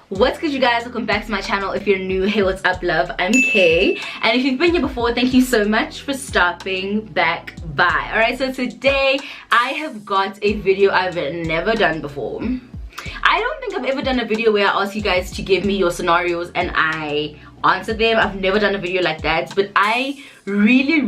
What's good, you guys? Welcome back to my channel. If you're new, hey, what's up, love? I'm Kay, and if you've been here before, thank you so much for stopping back by. All right, so today I have got a video I've never done before. I don't think I've ever done a video where I ask you guys to give me your scenarios and I answer them. I've never done a video like that, but I really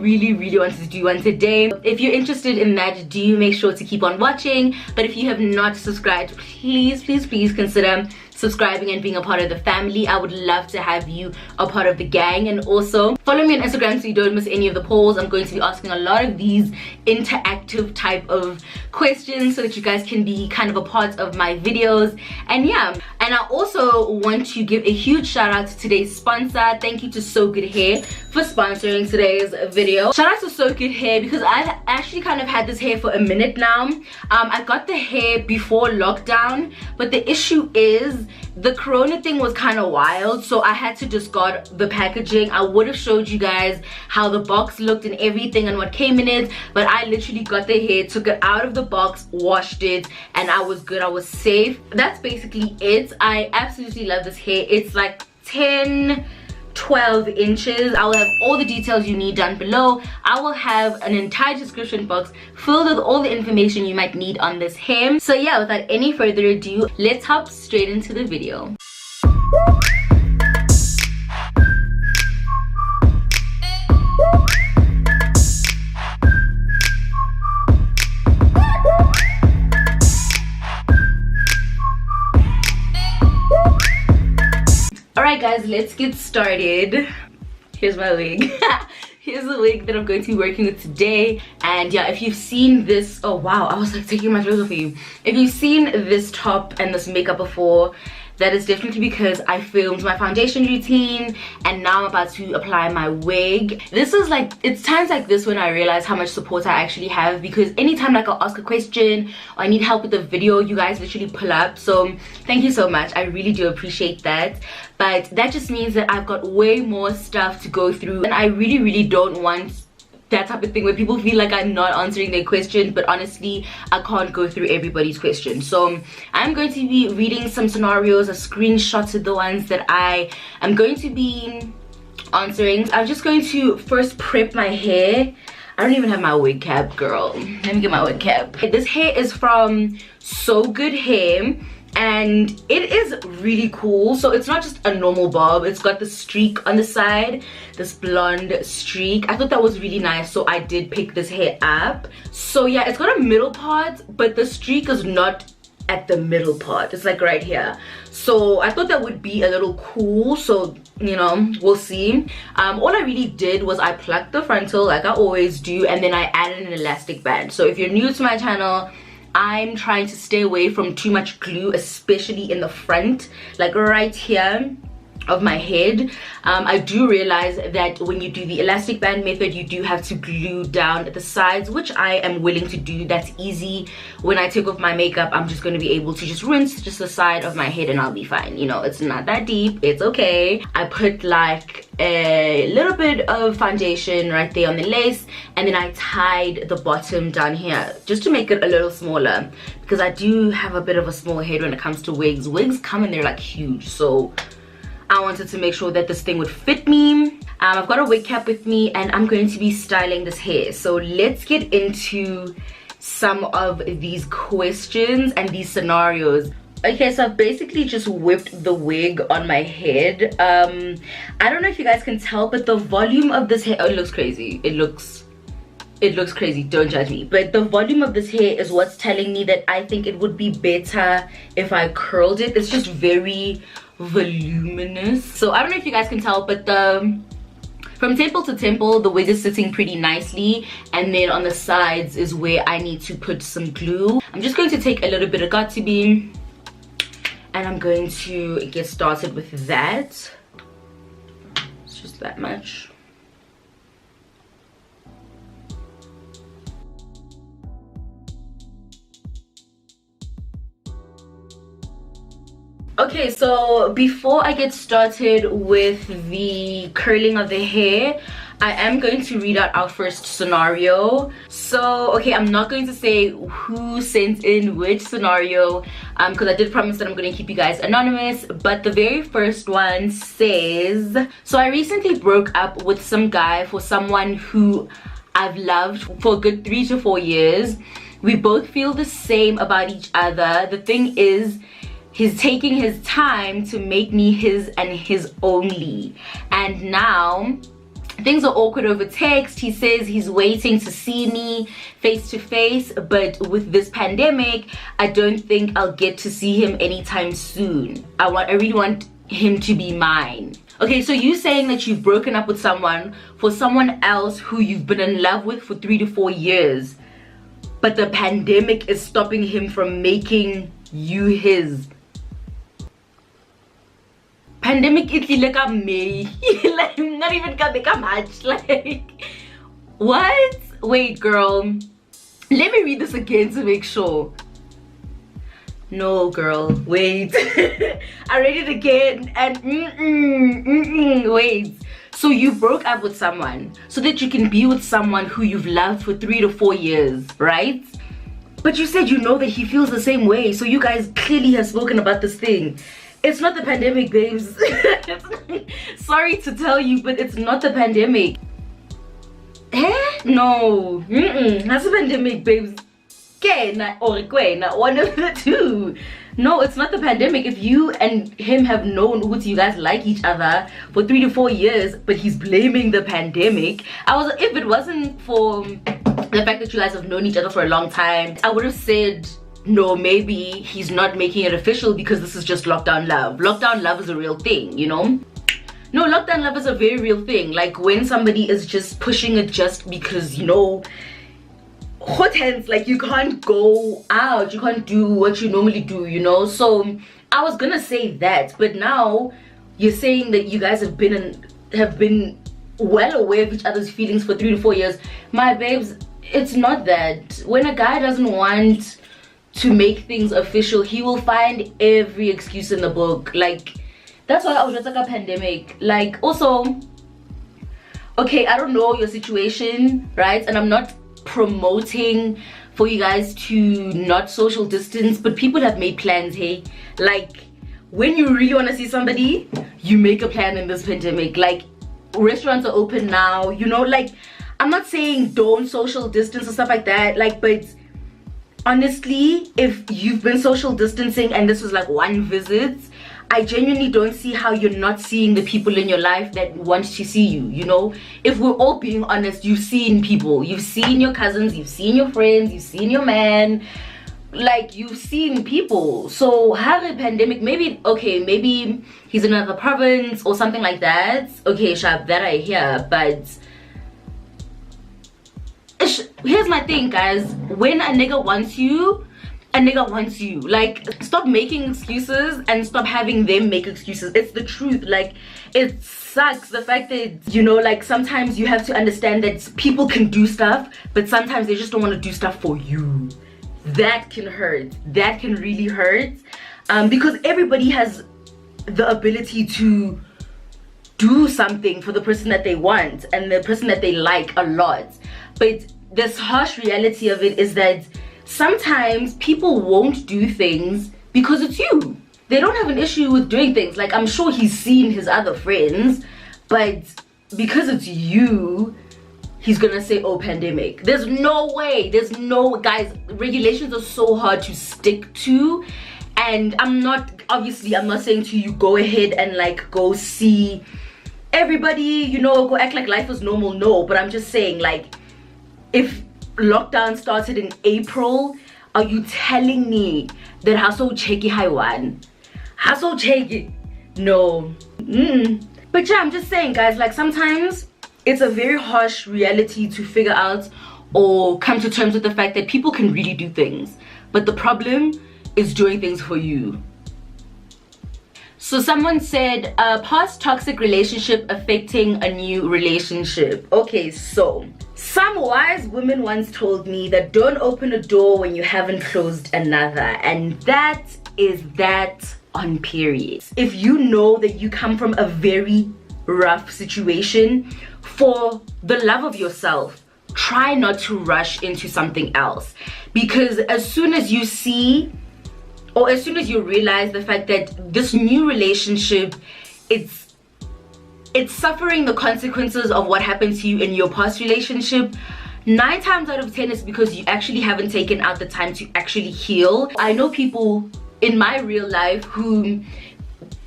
wanted to do one today. If you're interested in that, do make sure to keep on watching. But if you have not subscribed, please consider subscribing and being a part of the family. I would love to have you a part of the gang. And also follow me on Instagram so you don't miss any of the polls. I'm going to be asking a lot of these interactive type of questions so that you guys can be kind of a part of my videos. And yeah, and I also want to give a huge shout out to today's sponsor. Thank you to SoGoodHair for sponsoring today's video. Shout out to SoGoodHair because I've actually kind of had this hair for a minute now. I got the hair before lockdown, but the issue is the corona thing was kind of wild, so I had to discard the packaging. I would have showed you guys how the box looked and everything and what came in it, but I literally got the hair, took it out of the box, washed it, and I was good. I was safe. That's basically it. I absolutely love this hair. It's like 12 inches. I will have all the details you need down below. I will have an entire description box filled with all the information you might need on this hair. So yeah, without any further ado, let's hop straight into the video. Alright guys, let's get started. Here's my wig. Here's the wig that I'm going to be working with today. And yeah, if you've seen this, oh wow, I was like taking my clothes off for you. If you've seen this top and this makeup before, that is definitely because I filmed my foundation routine and now I'm about to apply my wig. This is like, it's times like this when I realize how much support I actually have, because anytime like I'll ask a question or I need help with the video, you guys literally pull up. So thank you so much. I really do appreciate that. But that just means that I've got way more stuff to go through, and I really don't want that type of thing where people feel like I'm not answering their questions, but honestly I can't go through everybody's questions. So I'm going to be reading some scenarios. I screenshotted the ones that I am going to be answering. I'm just going to first prep my hair. I don't even have my wig cap, girl. Let me get my wig cap. This hair is from SoGoodHair and it is really cool. So it's not just a normal bob, it's got the streak on the side, this blonde streak. I thought that was really nice, so I did pick this hair up. So yeah, it's got a middle part, but the streak is not at the middle part, it's like right here. So I thought that would be a little cool, so you know, we'll see. All I really did was I plucked the frontal like I always do, and then I added an elastic band. So if you're new to my channel, I'm trying to stay away from too much glue, especially in the front, like right here of my head. I do realize that when you do the elastic band method, you do have to glue down at the sides, which I am willing to do. That's easy. When I take off my makeup, I'm just going to be able to just rinse just the side of my head and I'll be fine. You know, it's not that deep, it's okay. I put like a little bit of foundation right there on the lace, and then I tied the bottom down here just to make it a little smaller, because I do have a bit of a small head when it comes to wigs. Wigs come in there like huge, so I wanted to make sure that this thing would fit me. I've got a wig cap with me and I'm going to be styling this hair. So let's get into some of these questions and these scenarios. Okay, so I've basically just whipped the wig on my head. I don't know if you guys can tell, but the volume of this hair, oh, it looks crazy. It looks crazy, don't judge me. But the volume of this hair is what's telling me that I think it would be better if I curled it. It's just very voluminous. So I don't know if you guys can tell, but from temple to temple the wig is sitting pretty nicely, and then on the sides is where I need to put some glue. I'm just going to take a little bit of got to be, and I'm going to get started with that. It's just that much. Okay, so before I get started with the curling of the hair, I am going to read out our first scenario. So, okay, I'm not going to say who sent in which scenario because I did promise that I'm going to keep you guys anonymous. But the very first one says, so I recently broke up with some guy for someone who I've loved for a good 3 to 4 years. We both feel the same about each other. The thing is, he's taking his time to make me his and his only. And now things are awkward over text. He says he's waiting to see me face to face, but with this pandemic, I don't think I'll get to see him anytime soon. I really want him to be mine. Okay, so you saying that you've broken up with someone for someone else who you've been in love with for 3 to 4 years, but the pandemic is stopping him from making you his. Pandemic is like me. Like, not even gonna make a match. Like, what? Wait, girl. Let me read this again to make sure. No, girl. Wait. I read it again and wait. So you broke up with someone so that you can be with someone who you've loved for 3 to 4 years, right? But you said you know that he feels the same way. So you guys clearly have spoken about this thing. It's not the pandemic, babes. Sorry to tell you, but it's not the pandemic. Eh? No. That's the pandemic, babes. Or one of the two. No, it's not the pandemic. If you and him have known who you guys like each other for 3 to 4 years, but he's blaming the pandemic. If it wasn't for the fact that you guys have known each other for a long time, I would have said, no, maybe he's not making it official because this is just lockdown love. Lockdown love is a real thing, you know? No, lockdown love is a very real thing. Like when somebody is just pushing it just because, you know, hot hands, like you can't go out, you can't do what you normally do, you know? So I was gonna say that, but now you're saying that you guys have been well aware of each other's feelings for 3 to 4 years. My babes, it's not that. When a guy doesn't want to make things official, he will find every excuse in the book. Like, that's why I was just like a pandemic. Like, also, okay, I don't know your situation, right? And I'm not promoting for you guys to not social distance, but people have made plans, hey? Like, when you really want to see somebody, you make a plan in this pandemic. Like, restaurants are open now, you know? Like, I'm not saying don't social distance or stuff like that, like, but honestly, if you've been social distancing and this was like one visit, I genuinely don't see how you're not seeing the people in your life that want to see you, you know? If we're all being honest, you've seen people. You've seen your cousins, you've seen your friends, you've seen your man. Like, you've seen people. So, how the pandemic, maybe, okay, maybe he's in another province or something like that. Okay, sharp, that I hear, but here's my thing, guys. When a nigga wants you, a nigga wants you. Like, stop making excuses and stop having them make excuses. It's the truth. Like, it sucks the fact that, you know, like, sometimes you have to understand that people can do stuff, but sometimes they just don't want to do stuff for you. That can hurt. That can really hurt, because everybody has the ability to do something for the person that they want and the person that they like a lot. But this harsh reality of it is that sometimes people won't do things because it's you. They don't have an issue with doing things. Like, I'm sure he's seen his other friends, but because it's you, he's gonna say, oh, pandemic. There's no way. There's no, guys, regulations are so hard to stick to. And I'm not saying to you, go ahead and like go see everybody, you know, go act like life is normal. No, but I'm just saying, like, if lockdown started in April, are you telling me that haso cheki haiwan? Haso cheki? No. But yeah, I'm just saying, guys, like, sometimes it's a very harsh reality to figure out or come to terms with the fact that people can really do things, but the problem is doing things for you. So someone said, past toxic relationship affecting a new relationship. Okay, so some wise women once told me that don't open a door when you haven't closed another, and that is that on period. If you know that you come from a very rough situation, for the love of yourself, try not to rush into something else. Because as soon as you see, or as soon as you realize the fact that this new relationship, it's suffering the consequences of what happened to you in your past relationship, 9 times out of 10 is because you actually haven't taken out the time to actually heal. I know people in my real life who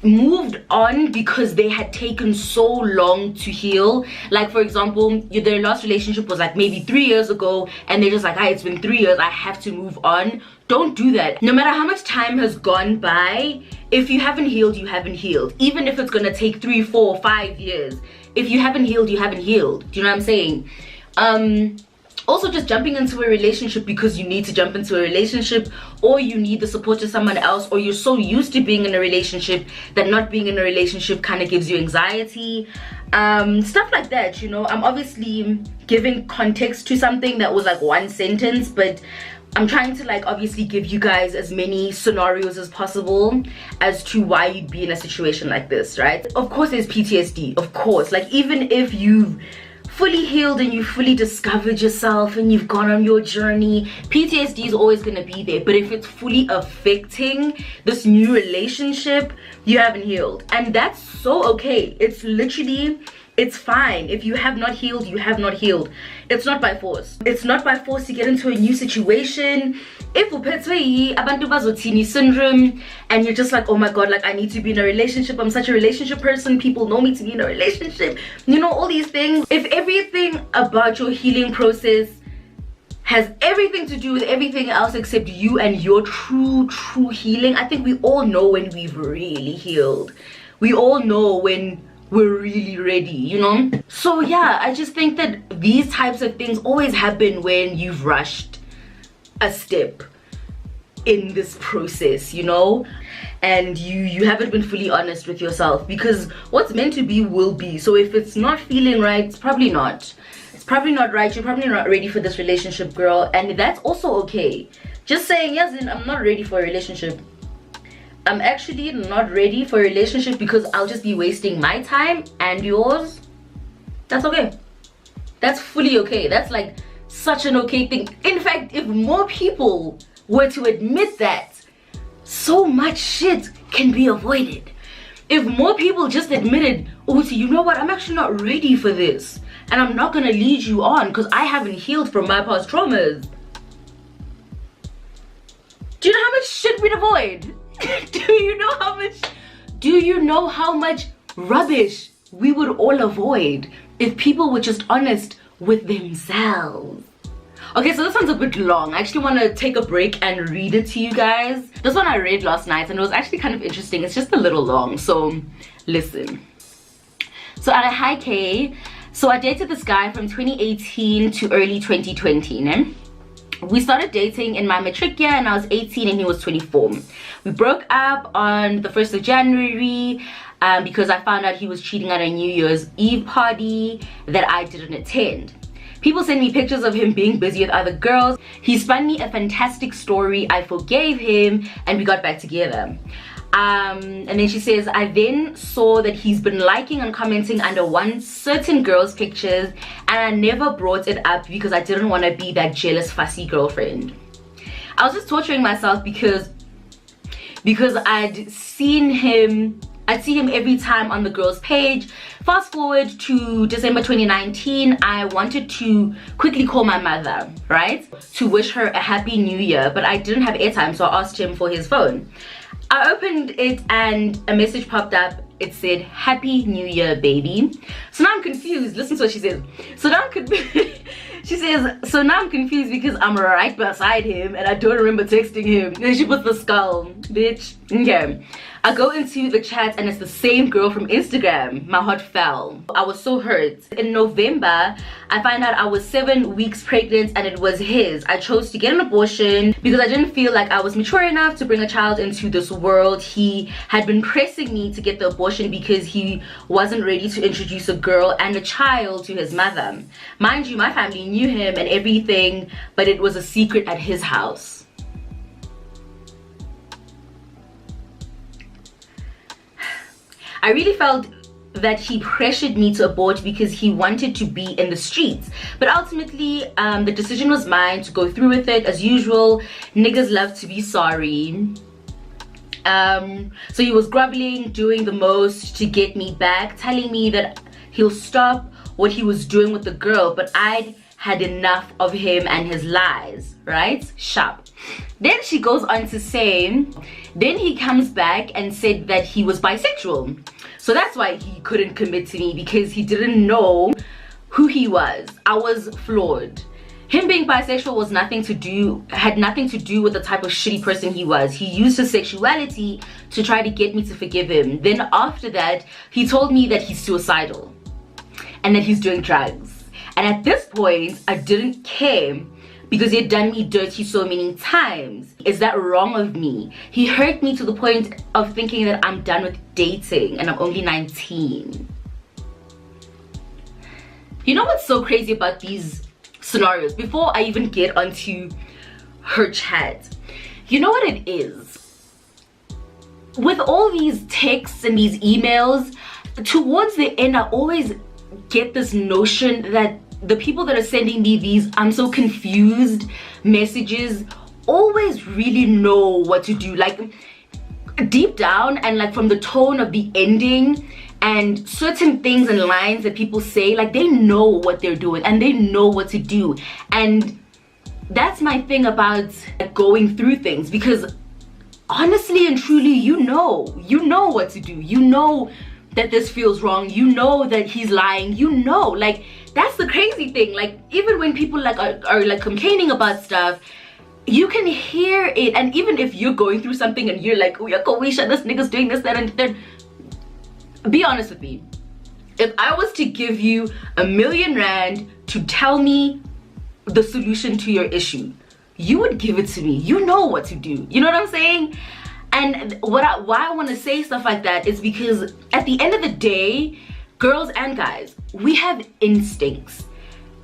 moved on because they had taken so long to heal. Like, for example, their last relationship was like maybe 3 years ago, and they're just like, it's been 3 years, I have to move on. Don't do that. No matter how much time has gone by, if you haven't healed, you haven't healed. Even if it's gonna take 3, 4, 5 years, if you haven't healed, you haven't healed. Do you know what I'm saying? Also, just jumping into a relationship because you need to jump into a relationship, or you need the support of someone else, or you're so used to being in a relationship that not being in a relationship kind of gives you anxiety, stuff like that, you know. I'm obviously giving context to something that was like one sentence, but I'm trying to like obviously give you guys as many scenarios as possible as to why you'd be in a situation like this, right? Of course there's PTSD, of course. Like, even if you've fully healed and you fully discovered yourself and you've gone on your journey, PTSD is always going to be there. But if it's fully affecting this new relationship, you haven't healed, and that's so okay. It's literally, it's fine. If you have not healed, you have not healed. It's not by force. It's not by force to get into a new situation. If uphethwe abantu bazothini syndrome and you're just like, oh my god, like I need to be in a relationship, I'm such a relationship person, people know me to be in a relationship, you know, all these things. If everything about your healing process has everything to do with everything else except you and your true healing, I think we all know when we've really healed. We all know when we're really ready, you know. So yeah, I just think that these types of things always happen when you've rushed a step in this process, you know, and you haven't been fully honest with yourself, because what's meant to be will be. So if it's not feeling right, it's probably not right. You're probably not ready for this relationship, girl, and that's also okay. Just saying, yes, I'm not ready for a relationship. I'm actually not ready for a relationship because I'll just be wasting my time and yours. That's okay. That's fully okay. That's like such an okay thing. In fact, if more people were to admit that, so much shit can be avoided. If more people just admitted, oh, you know what, I'm actually not ready for this, and I'm not gonna lead you on because I haven't healed from my past traumas. Do you know how much shit we'd avoid? Do you know how much rubbish we would all avoid if people were just honest with themselves? Okay, so this one's a bit long. I actually want to take a break and read it to you guys. This one I read last night and it was actually kind of interesting. It's just a little long, so listen. So at a high K, so I dated this guy from 2018 to early 2020, né? We started dating in my matric year and I was 18 and he was 24. We broke up on the 1st of January because I found out he was cheating at a New Year's Eve party that I didn't attend. People sent me pictures of him being busy with other girls. He spun me a fantastic story. I forgave him and we got back together. And then she says, I then saw that he's been liking and commenting under one certain girl's pictures, and I never brought it up because I didn't want to be that jealous, fussy girlfriend. I was just torturing myself because I'd see him every time on the girl's page. Fast forward to December 2019, I wanted to quickly call my mother, right, to wish her a happy new year, but I didn't have airtime, so I asked him for his phone. I opened it and a message popped up. It said, Happy New Year, baby. So now I'm confused. Listen to what she says. So now I'm confused. She says, so now I'm confused because I'm right beside him and I don't remember texting him. Then she puts the skull, bitch. Okay. I go into the chat and it's the same girl from Instagram. My heart fell. I was so hurt. In November, I find out I was 7 weeks pregnant and it was his. I chose to get an abortion because I didn't feel like I was mature enough to bring a child into this world. He had been pressing me to get the abortion because he wasn't ready to introduce a girl and a child to his mother. Mind you, my family knew him and everything, but it was a secret at his house. I really felt that he pressured me to abort because he wanted to be in the streets. But ultimately, the decision was mine to go through with it. As usual, niggas love to be sorry. So he was groveling, doing the most to get me back, telling me that he'll stop what he was doing with the girl, but I'd had enough of him and his lies, right? Sharp. Then she goes on to say, then he comes back and said that he was bisexual. So that's why he couldn't commit to me, because he didn't know who he was. I was flawed. Him being bisexual had nothing to do with the type of shitty person he was. He used his sexuality to try to get me to forgive him. Then after that, he told me that he's suicidal and that he's doing drugs. And at this point, I didn't care because he had done me dirty so many times. Is that wrong of me? He hurt me to the point of thinking that I'm done with dating and I'm only 19. You know what's so crazy about these scenarios? Before I even get onto her chat, you know what it is? With all these texts and these emails, towards the end, I always get this notion that the people that are sending me these I'm so confused messages always really know what to do. Like, deep down, and like from the tone of the ending and certain things and lines that people say, like, they know what they're doing and they know what to do. And that's my thing about going through things, because honestly and truly, you know what to do. You know that this feels wrong. You know that he's lying. You know, like, that's the crazy thing. Like, even when people like are like complaining about stuff, you can hear it. And even if you're going through something and you're like, oh yeah, Kowisha, this nigga's doing this, that, and that, be honest with me. If I was to give you R1,000,000 to tell me the solution to your issue, you would give it to me. You know what to do. You know what I'm saying? And why I want to say stuff like that is because at the end of the day, girls and guys, we have instincts.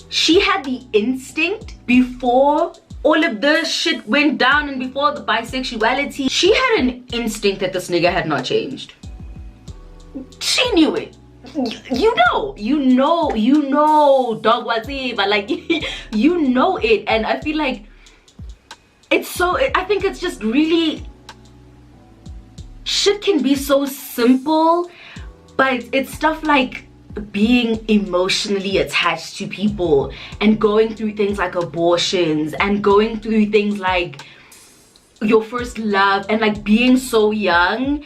She had the instinct before all of the shit went down and before the bisexuality. She had an instinct that this nigga had not changed. She knew it. You know, dog whatever, like, you know it. And I feel like I think it's just really, shit can be so simple, but it's stuff like being emotionally attached to people and going through things like abortions and going through things like your first love and like being so young.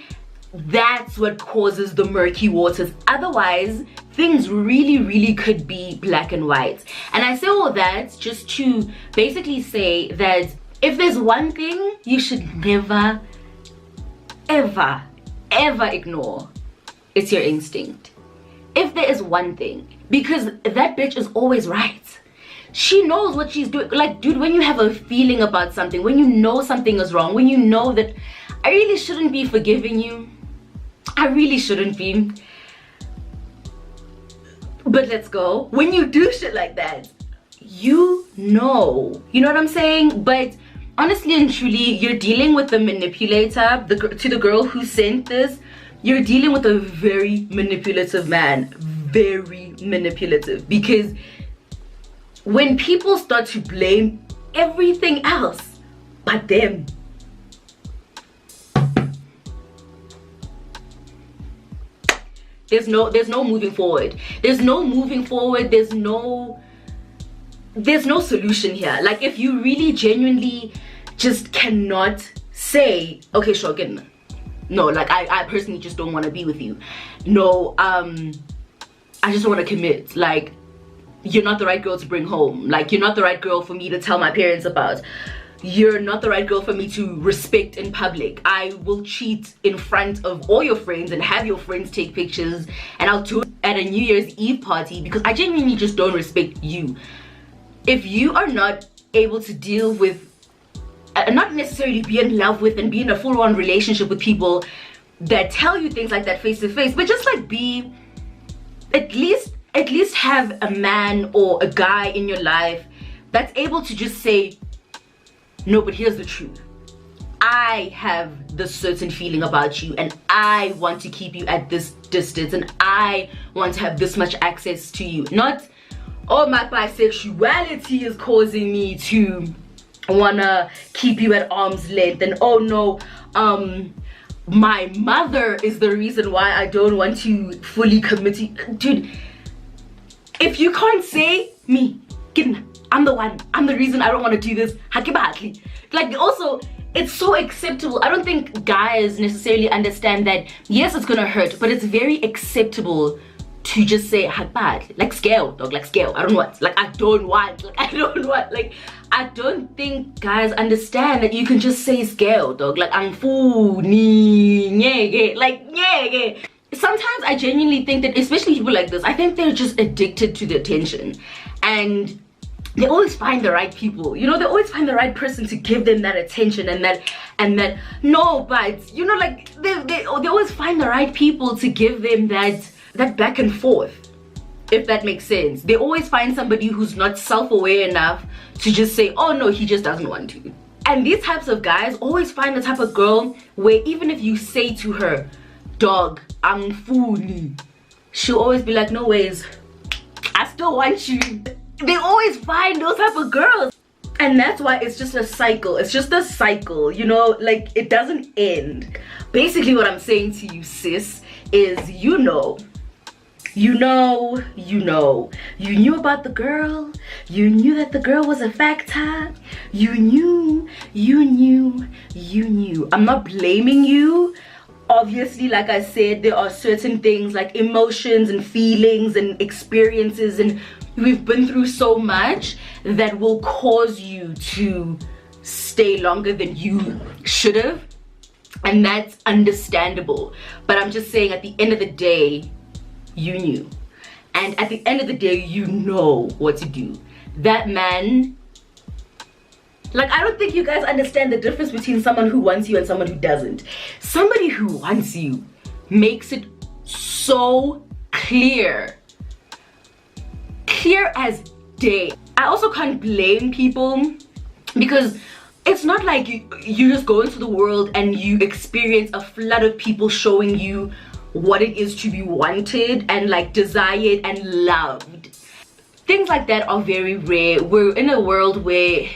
That's what causes the murky waters. Otherwise, things really could be black and white. And I say all that just to basically say that if there's one thing you should never ever ignore, it's your instinct. If there is one thing, because that bitch is always right. She knows what she's doing. Like, dude, when you have a feeling about something, when you know something is wrong, when you know that I really shouldn't be forgiving you, I really shouldn't be, but let's go. When you do shit like that, you know what I'm saying? But honestly and truly, you're dealing with the manipulator. To the girl who sent this, you're dealing with a very manipulative man. Very manipulative. Because when people start to blame everything else but them, there's no moving forward. There's no moving forward. There's no solution here. Like, if you really genuinely just cannot say, okay, sure, good, no, like, I personally just don't want to be with you. No, I just want to commit. Like, you're not the right girl to bring home. Like, you're not the right girl for me to tell my parents about. You're not the right girl for me to respect in public. I will cheat in front of all your friends and have your friends take pictures, and I'll do it at a New Year's Eve party because I genuinely just don't respect you. If you are not able to deal with, not necessarily be in love with and be in a full-on relationship with people that tell you things like that face to face, but just like be, at least have a man or a guy in your life that's able to just say, no, but here's the truth. I have this certain feeling about you, and I want to keep you at this distance, and I want to have this much access to you. Not, oh, my bisexuality is causing me to wanna keep you at arm's length, and oh no, my mother is the reason why I don't want to fully commit to you. Dude, if you can't say me, I'm the one, I'm the reason I don't want to do this, like, also, it's so acceptable. I don't think guys necessarily understand that, yes, it's gonna hurt, but it's very acceptable to just say like scale, dog, like scale. I don't want, like I don't want, like I don't think guys understand that you can just say scale, dog, like I'm fool ni like yeah. Sometimes I genuinely think that, especially people like this, I think they're just addicted to the attention, and they always find the right people, you know, they always find the right person to give them that attention and that no, but you know, like they always find the right people to give them that back and forth, if that makes sense. They always find somebody who's not self-aware enough to just say, oh no, he just doesn't want to. And these types of guys always find the type of girl where even if you say to her, dog, I'm fooling, she'll always be like, no ways, I still want you. They always find those type of girls, and that's why it's just a cycle. It's just a cycle, you know, like it doesn't end. Basically what I'm saying to you, sis, is you knew about the girl, you knew that the girl was a factor, you knew. I'm not blaming you. Obviously, like I said, there are certain things like emotions and feelings and experiences, and we've been through so much that will cause you to stay longer than you should have, and that's understandable. But I'm just saying, at the end of the day, you knew, and at the end of the day, you know what to do. That man, like, I don't think you guys understand the difference between someone who wants you and someone who doesn't. Somebody who wants you makes it so clear as day. I also can't blame people, because it's not like you just go into the world and you experience a flood of people showing you what it is to be wanted and like desired and loved. Things like that are very rare. We're in a world where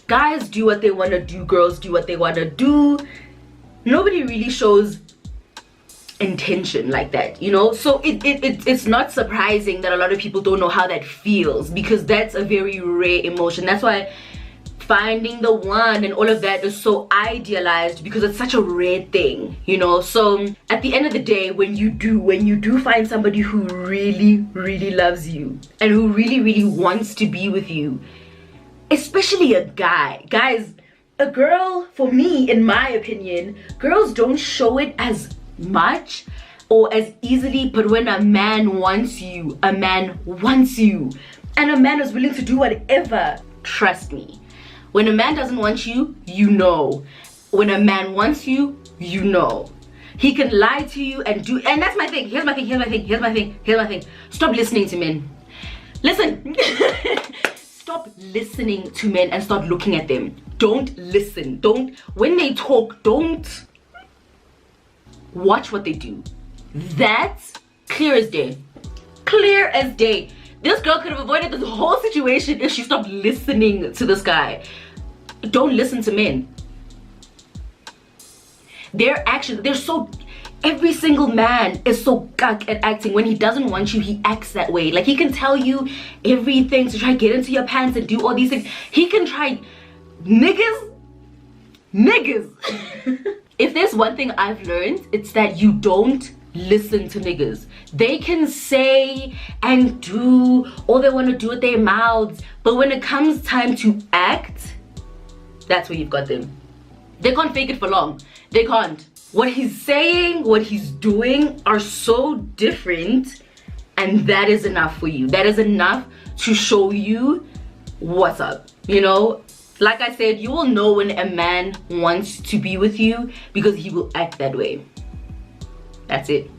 guys do what they want to do, girls do what they want to do. Nobody really shows intention like that, you know. So it's not surprising that a lot of people don't know how that feels, because that's a very rare emotion. That's why finding the one and all of that is so idealized, because it's such a rare thing, you know. So at the end of the day, when you do find somebody who really loves you and who really wants to be with you, especially a guy, guys, a girl, for me, in my opinion, girls don't show it as much or as easily, but when a man wants you, a man wants you, and a man is willing to do whatever. Trust me, when a man doesn't want you, you know. When a man wants you, you know. He can lie to you and that's my thing. Here's my thing. Stop listening to men. Listen. Stop listening to men and start looking at them. Don't listen. When they talk, don't watch what they do. That's clear as day. Clear as day. This girl could have avoided this whole situation if she stopped listening to this guy. Don't listen to men. Their actions, every single man is so gag at acting. When he doesn't want you, he acts that way. Like, he can tell you everything to try to get into your pants and do all these things. He can try. Niggas. If there's one thing I've learned, it's that you don't listen to niggas. They can say and do all they want to do with their mouths, but when it comes time to act, that's where you've got them. They can't fake it for long. They can't. What he's saying, what he's doing are so different, and that is enough for you. That is enough to show you what's up, you know. Like I said, you will know when a man wants to be with you because he will act that way. That's it.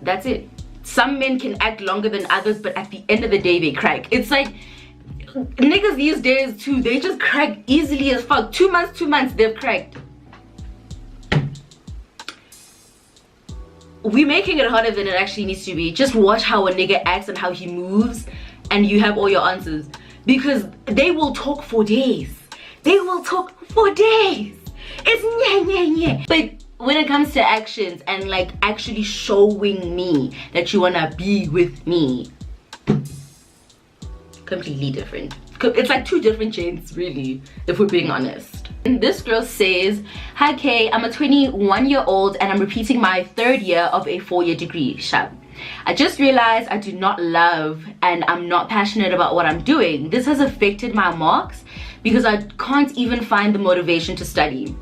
That's it. Some men can act longer than others, but at the end of the day, they crack. It's like, Niggas these days too, they just crack easily as fuck. 2 months, they've cracked. We're making it harder than it actually needs to be. Just watch how a nigga acts and how he moves, and you have all your answers. Because they will talk for days. They will talk for days. It's yeah. But when it comes to actions and like actually showing me that you wanna be with me, completely different. It's like 2 different chains, really, if we're being honest. And this girl says, "Hi Kay, I'm a 21-year-old and I'm repeating my 3rd year of a 4-year degree. Shab. I just realized I do not love and I'm not passionate about what I'm doing. This has affected my marks because I can't even find the motivation to study.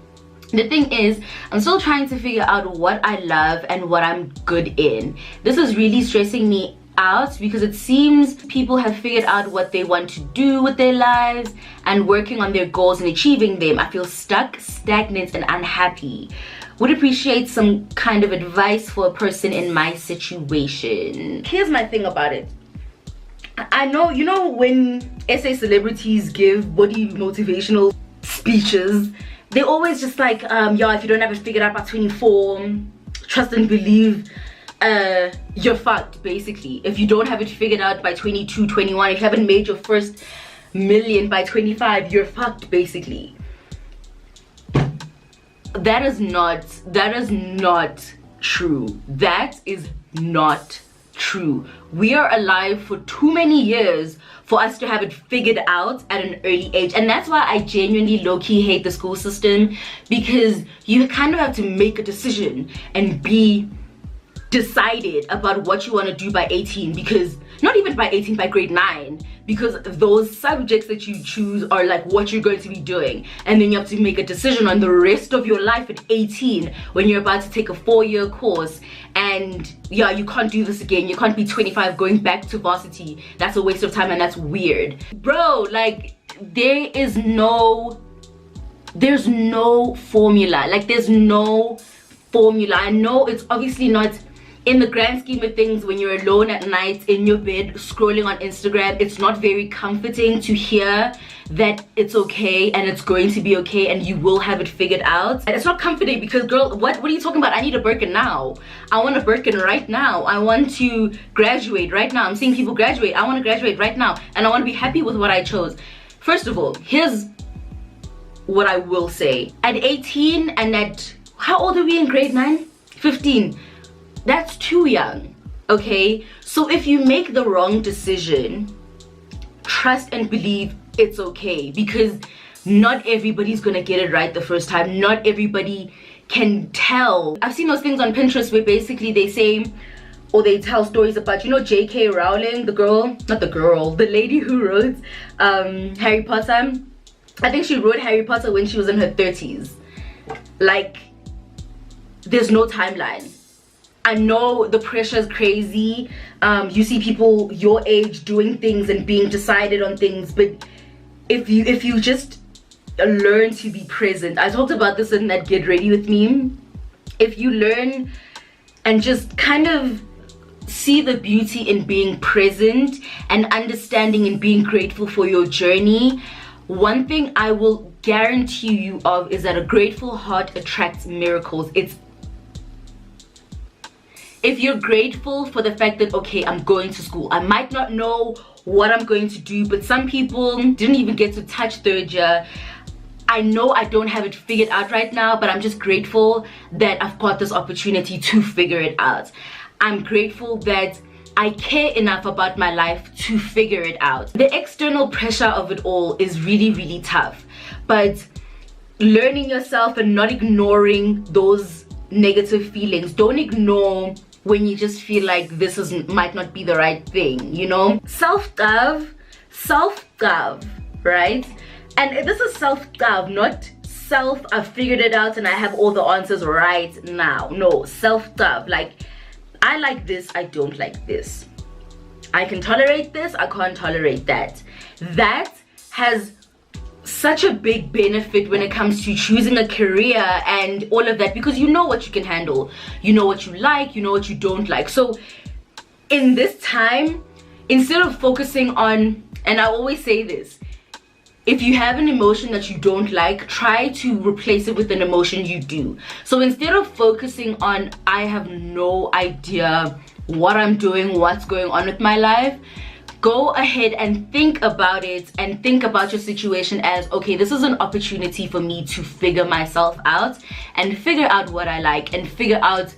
The thing is, I'm still trying to figure out what I love and what I'm good in. This is really stressing me out because it seems people have figured out what they want to do with their lives and working on their goals and achieving them. I feel stuck, stagnant, and unhappy. Would appreciate some kind of advice for a person in my situation." Here's my thing about it. I know, you know, when SA celebrities give body motivational speeches, they always just like, yeah, if you don't have it figured out by 24, trust and believe, you're fucked, basically. If you don't have it figured out by 22, 21, if you haven't made your first million by 25, you're fucked, basically. That is not true. That is not true. We are alive for too many years for us to have it figured out at an early age, and that's why I genuinely low-key hate the school system, because you kind of have to make a decision and be decided about what you want to do by 18, because not even by 18, by grade 9, because those subjects that you choose are like what you're going to be doing, and then you have to make a decision on the rest of your life at 18 when you're about to take a 4-year course. And yeah, you can't do this again. You can't be 25 going back to varsity. That's a waste of time and that's weird, bro. Like, there's no formula. Like, there's no formula. I know it's obviously not in the grand scheme of things. When you're alone at night in your bed scrolling on Instagram, it's not very comforting to hear that it's okay and it's going to be okay and you will have it figured out. And it's not comforting because, girl, what are you talking about? I need a Birkin now. I want a Birkin right now. I want to graduate right now. I'm seeing people graduate. I want to graduate right now, and I want to be happy with what I chose. First of all, here's what I will say. At 18 and at, how old are we in grade 9? 15. That's too young, okay? So if you make the wrong decision, trust and believe it's okay, because not everybody's gonna get it right the first time. Not everybody can tell. I've seen those things on Pinterest where basically they say, or they tell stories about, you know, J.K. Rowling, the lady who wrote Harry Potter. I think she wrote Harry Potter when she was in her 30s. Like, there's no timeline. I know the pressure is crazy. You see people your age doing things and being decided on things, but if you just learn to be present. I talked about this in that Get Ready With Me. If you learn and just kind of see the beauty in being present and understanding and being grateful for your journey, one thing I will guarantee you of is that a grateful heart attracts miracles. If you're grateful for the fact that, okay, I'm going to school, I might not know what I'm going to do, but some people didn't even get to touch 3rd year. I know I don't have it figured out right now, but I'm just grateful that I've got this opportunity to figure it out. I'm grateful that I care enough about my life to figure it out. The external pressure of it all is really, really tough, but learning yourself and not ignoring those negative feelings. Don't ignore when you just feel like this might not be the right thing, you know? Self-love, right? And this is self-love, not self, I've figured it out and I have all the answers right now. No, self-love, like, I like this, I don't like this. I can tolerate this, I can't tolerate that. That has such a big benefit when it comes to choosing a career and all of that, because you know what you can handle, you know what you like, you know what you don't like. So in this time, instead of focusing on And I always say this: if you have an emotion that you don't like, try to replace it with an emotion you do. So instead of focusing on, I have no idea what I'm doing, what's going on with my life, go ahead and think about it, and think about your situation as, okay, this is an opportunity for me to figure myself out and figure out what I like and figure out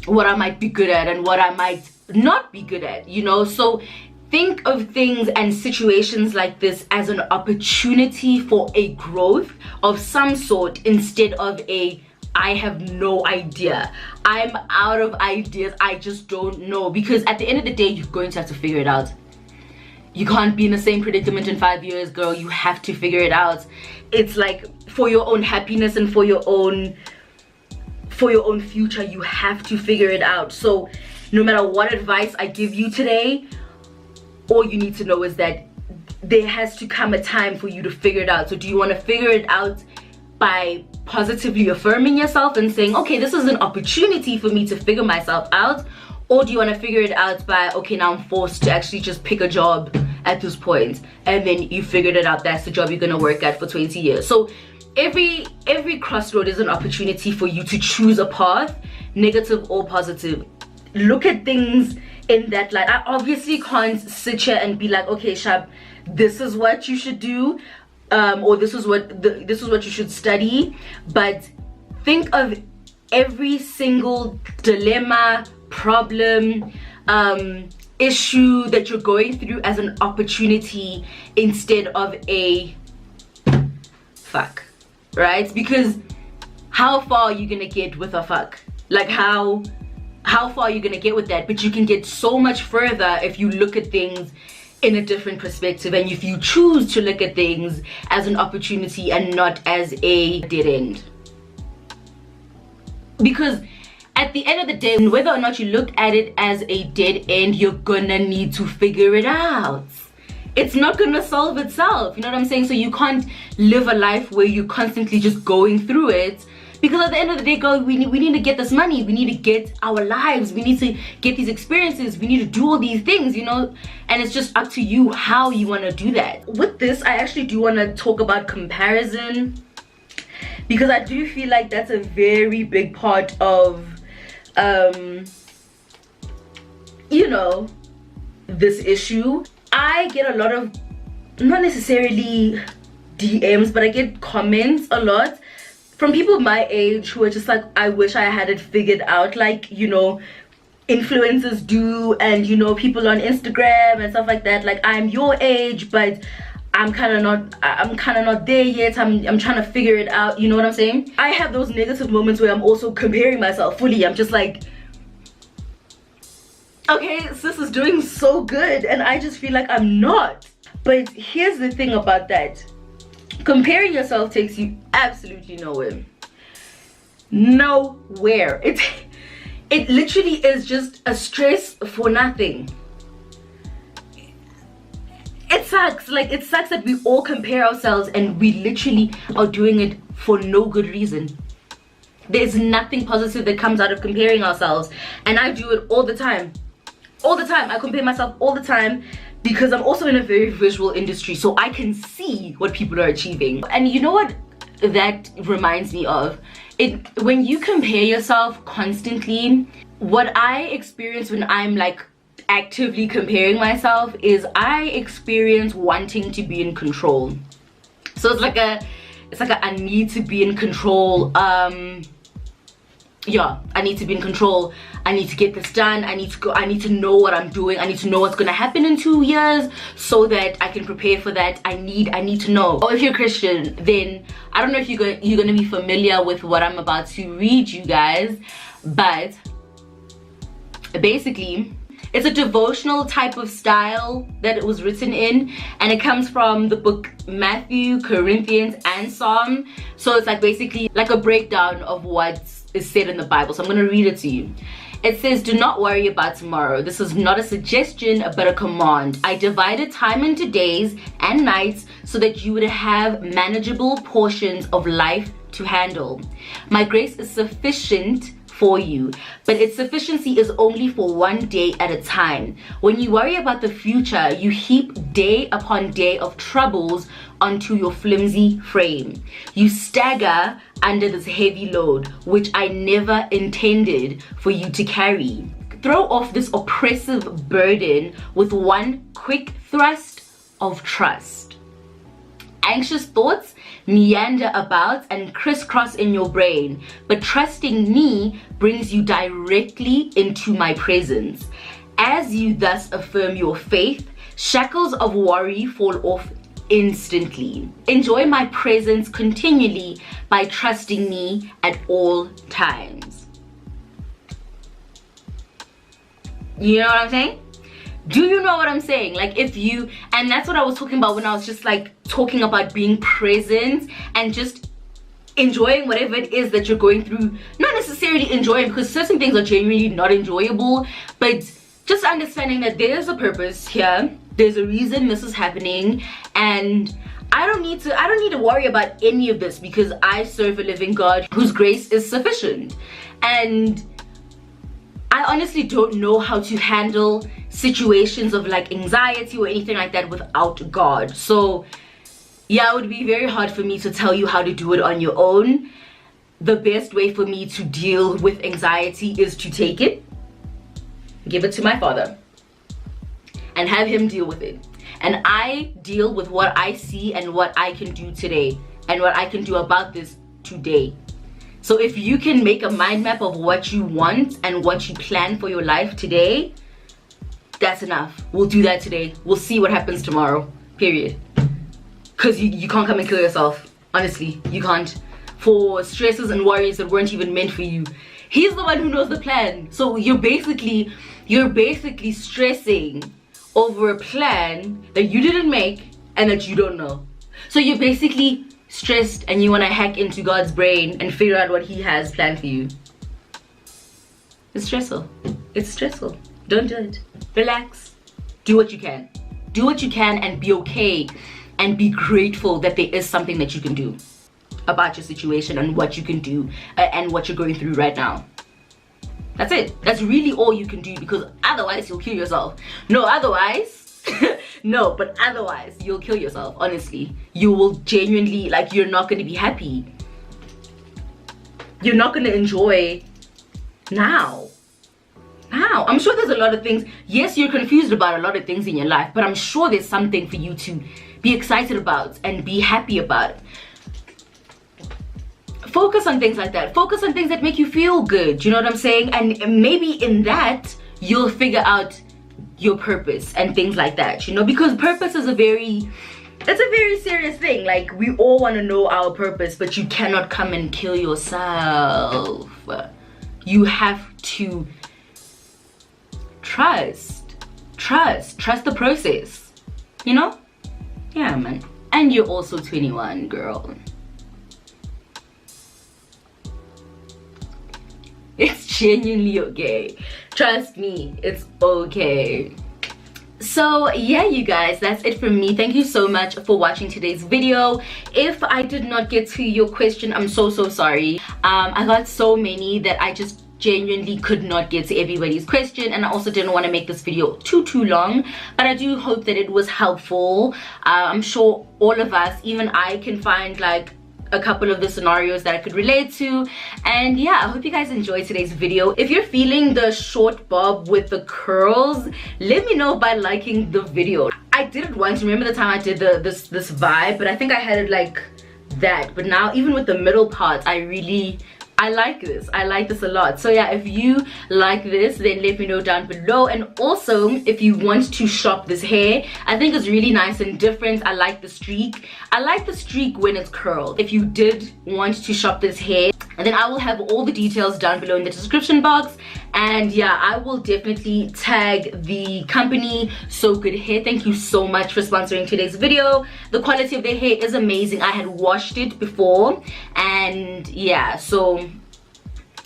what I might be good at and what I might not be good at, you know? So think of things and situations like this as an opportunity for a growth of some sort, instead of a, I have no idea, I'm out of ideas, I just don't know. Because at the end of the day, you're going to have to figure it out. You can't be in the same predicament in 5 years, girl. You have to figure it out. It's like, for your own happiness and for your own future, you have to figure it out. So no matter what advice I give you today, all you need to know is that there has to come a time for you to figure it out. So do you want to figure it out by positively affirming yourself and saying, okay, this is an opportunity for me to figure myself out? Or do you want to figure it out by, okay, now I'm forced to actually just pick a job at this point, and then you figured it out, that's the job you're going to work at for 20 years. So every crossroad is an opportunity for you to choose a path, negative or positive. Look at things in that light. I obviously can't sit here and be like, okay, Shab, this is what you should do, or this is what you should study. But think of every single dilemma, problem, issue that you're going through as an opportunity instead of a fuck, right? Because how far are you gonna get with a fuck? Like, how far are you gonna get with that? But you can get so much further if you look at things in a different perspective, and if you choose to look at things as an opportunity and not as a dead end. Because at the end of the day, whether or not you look at it as a dead end, you're gonna need to figure it out. It's not gonna solve itself, you know what I'm saying? So you can't live a life where you're constantly just going through it. Because at the end of the day, girl, we need to get this money, we need to get our lives, we need to get these experiences, we need to do all these things, you know? And it's just up to you how you want to do that. With this, I actually do want to talk about comparison, because I do feel like that's a very big part of, you know, this issue. I get a lot of, not necessarily DMs, but I get comments a lot from people my age who are just like, I wish I had it figured out, like, you know, influencers do, and, you know, people on Instagram and stuff like that. Like, I'm your age, but I'm kind of not there yet. I'm trying to figure it out, you know what I'm saying? I have those negative moments where I'm also comparing myself fully. I'm just like, okay, sis is doing so good, and I just feel like I'm not. But here's the thing about that. Comparing yourself takes you absolutely nowhere. Nowhere. It literally is just a stress for nothing. It sucks. Like, it sucks that we all compare ourselves and we literally are doing it for no good reason. There's nothing positive that comes out of comparing ourselves, and I do it all the time. All the time. I compare myself all the time, because I'm also in a very visual industry, so I can see what people are achieving. And you know what that reminds me of? When you compare yourself constantly, what I experience when I'm like actively comparing myself is I experience wanting to be in control. So it's like a I need to be in control. Yeah, I need to be in control. I need to get this done. I need to know what I'm doing. I need to know what's gonna happen in 2 years so that I can prepare for that. I need to know. Or if you're Christian, then I don't know if you're gonna be familiar with what I'm about to read you guys, but basically it's a devotional type of style that it was written in, and it comes from the book Matthew, Corinthians, and Psalm. So it's like basically like a breakdown of what is said in the Bible. So I'm going to read it to you. It says, do not worry about tomorrow. This is not a suggestion, but a command. I divided time into days and nights so that you would have manageable portions of life to handle. My grace is sufficient for you, but its sufficiency is only for one day at a time. When you worry about the future, you heap day upon day of troubles onto your flimsy frame. You stagger under this heavy load, which I never intended for you to carry. Throw off this oppressive burden with one quick thrust of trust. Anxious thoughts meander about and crisscross in your brain, but trusting me brings you directly into my presence. As you thus affirm your faith, shackles of worry fall off instantly. Enjoy my presence continually by trusting me at all times. You know what I'm saying? Do you know what I'm saying? Like, if you, and that's what I was talking about when I was just like talking about being present and just enjoying whatever it is that you're going through. Not necessarily enjoying, because certain things are genuinely not enjoyable, but just understanding that there's a purpose here, there's a reason this is happening, and I don't need to worry about any of this, because I serve a living God whose grace is sufficient. And I honestly don't know how to handle situations of like anxiety or anything like that without God. So yeah, it would be very hard for me to tell you how to do it on your own. The best way for me to deal with anxiety is to take it, give it to my Father, and have him deal with it. And I deal with what I see and what I can do today and what I can do about this today. So if you can make a mind map of what you want and what you plan for your life today, that's enough. We'll do that today. We'll see what happens tomorrow, period. Because you can't come and kill yourself. Honestly, you can't. For stresses and worries that weren't even meant for you. He's the one who knows the plan. So you're basically stressing over a plan that you didn't make and that you don't know. So you're basically stressed and you want to hack into God's brain and figure out what he has planned for you. It's stressful. It's stressful. Don't do it. Relax. Do what you can. Do what you can and be okay, and be grateful that there is something that you can do about your situation and what you can do and what you're going through right now. That's it. That's really all you can do, because otherwise you'll kill yourself. No, otherwise no, but otherwise you'll kill yourself. Honestly, you will genuinely, like, you're not going to be happy. You're not going to enjoy now. I'm sure there's a lot of things. Yes, you're confused about a lot of things in your life, but I'm sure there's something for you to be excited about and be happy about. Focus on things like that. Focus on things that make you feel good. You know what I'm saying? And maybe in that you'll figure out your purpose and things like that, you know, because purpose is it's a very serious thing. Like, we all want to know our purpose, but you cannot come and kill yourself. You have to trust the process, you know? Yeah, man. And you're also 21, girl. It's genuinely okay. Trust me, it's okay. So yeah, you guys, that's it from me. Thank you so much for watching today's video. If I did not get to your question, I'm so sorry. I got so many that I just genuinely could not get to everybody's question, and I also didn't want to make this video too long, but I do hope that it was helpful. I'm sure all of us, even I, can find like a couple of the scenarios that I could relate to. And yeah, I hope you guys enjoyed today's video. If you're feeling the short bob with the curls, let me know by liking the video. I did it once. Remember the time I did this vibe, but I think I had it like that. But now, even with the middle part, I like this. I like this a lot. So yeah, if you like this, then let me know down below. And also, if you want to shop this hair, I think it's really nice and different. I like the streak. I like the streak when it's curled. If you did want to shop this hair, and then I will have all the details down below in the description box. And yeah, I will definitely tag the company SoGoodHair. Thank you so much for sponsoring today's video. The quality of their hair is amazing. I had washed it before, and yeah, so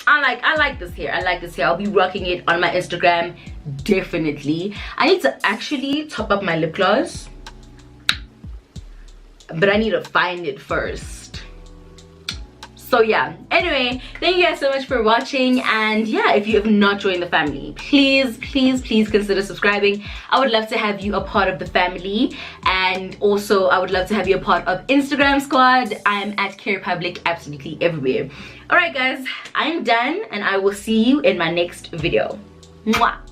I like this hair. I like this hair. I'll be rocking it on my Instagram, definitely. I need to actually top up my lip gloss, but I need to find it first. So yeah, anyway, thank you guys so much for watching, and yeah, if you have not joined the family, please consider subscribing. I would love to have you a part of the family, and also I would love to have you a part of Instagram squad. I'm at Care Public absolutely everywhere. Alright guys, I'm done, and I will see you in my next video. Mwah.